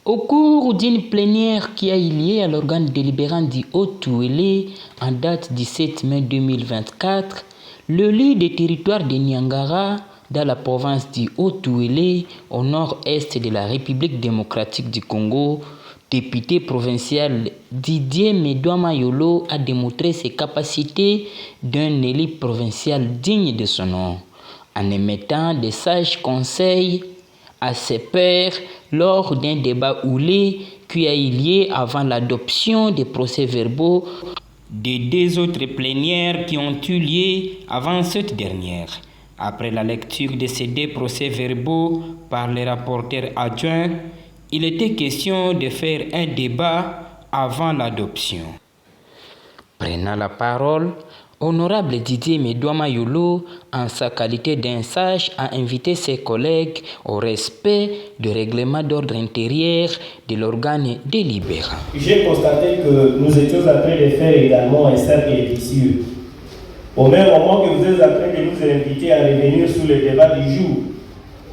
Au cours d'une plénière qui a eu lieu à l'organe délibérant du Haut-Touélé en date du 7 mai 2024, le leader des territoires de Niangara, dans la province du Haut-Touélé, au nord-est de la République démocratique du Congo, député provincial Didier Medouama Yolo a démontré ses capacités d'un élu provincial digne de son nom, en émettant des sages conseils à ses pairs lors d'un débat houlé qui a eu lieu avant l'adoption des procès-verbaux des deux autres plénières qui ont eu lieu avant cette dernière. Après la lecture de ces deux procès-verbaux par les rapporteurs adjoints, il était question de faire un débat avant l'adoption. Prenant la parole, Honorable Didier Medouama Yolo, en sa qualité d'un sage, a invité ses collègues au respect du règlement d'ordre intérieur de l'organe délibérant. J'ai constaté que nous étions en train de faire également un cercle vicieux. Au même moment que vous êtes en train de nous inviter à revenir sur le débat du jour,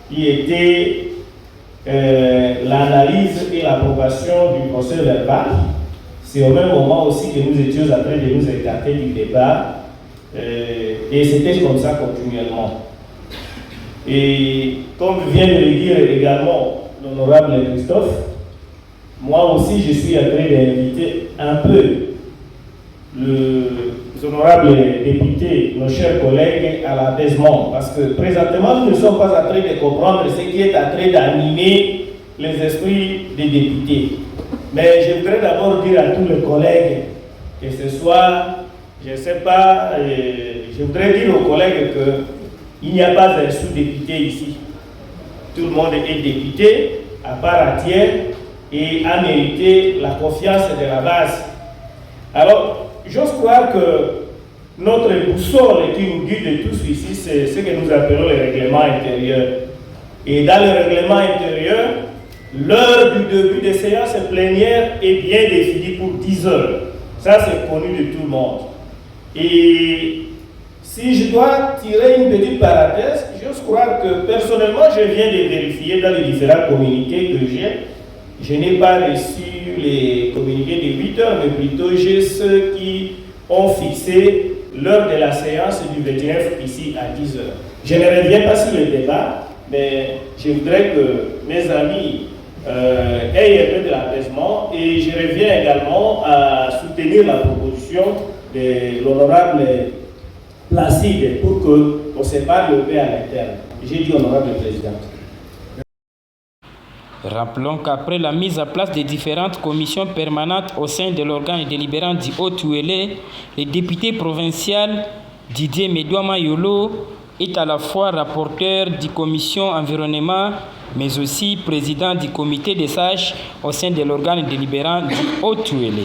qui était l'analyse et l'approbation du procès verbal, c'est au même moment aussi que nous étions en train de nous écarter du débat, et c'était comme ça continuellement. Et comme vient de le dire également l'honorable Christophe, moi aussi je suis en train d'inviter un peu les honorables députés, nos chers collègues, à l'apaisement, parce que présentement nous ne sommes pas en train de comprendre ce qui est en train d'animer les esprits des députés. Mais je voudrais d'abord dire à tous les collègues, que ce soit, je ne sais pas, je voudrais dire aux collègues qu'il n'y a pas un sous-député ici. Tout le monde est député à part entière et a mérité la confiance de la base. Alors, j'ose croire que notre boussole qui nous guide tous ici, c'est ce que nous appelons le règlement intérieur. Et dans le règlement intérieur, l'heure du début des séances plénières est bien définie pour 10 heures. Ça, c'est connu de tout le monde. Et si je dois tirer une petite parenthèse, j'ose croire que personnellement, je viens de vérifier dans les différents communiqués que j'ai. Je n'ai pas reçu les communiqués de 8 heures, mais plutôt j'ai ceux qui ont fixé l'heure de la séance du 29 ici à 10 heures. Je ne reviens pas sur le débat, mais je voudrais que mes amis aient un peu de l'apaisement, et je reviens également à soutenir la proposition de l'honorable Placide pour qu'on sépare le paix à l'interne. J'ai dit honorable président. Rappelons qu'après la mise en place des différentes commissions permanentes au sein de l'organe délibérant du Haut-Touélé, le député provincial Didier Medouama Yolo est à la fois rapporteur de commission environnement, mais aussi président du comité des sages au sein de l'organe délibérant du Haut-Touélé.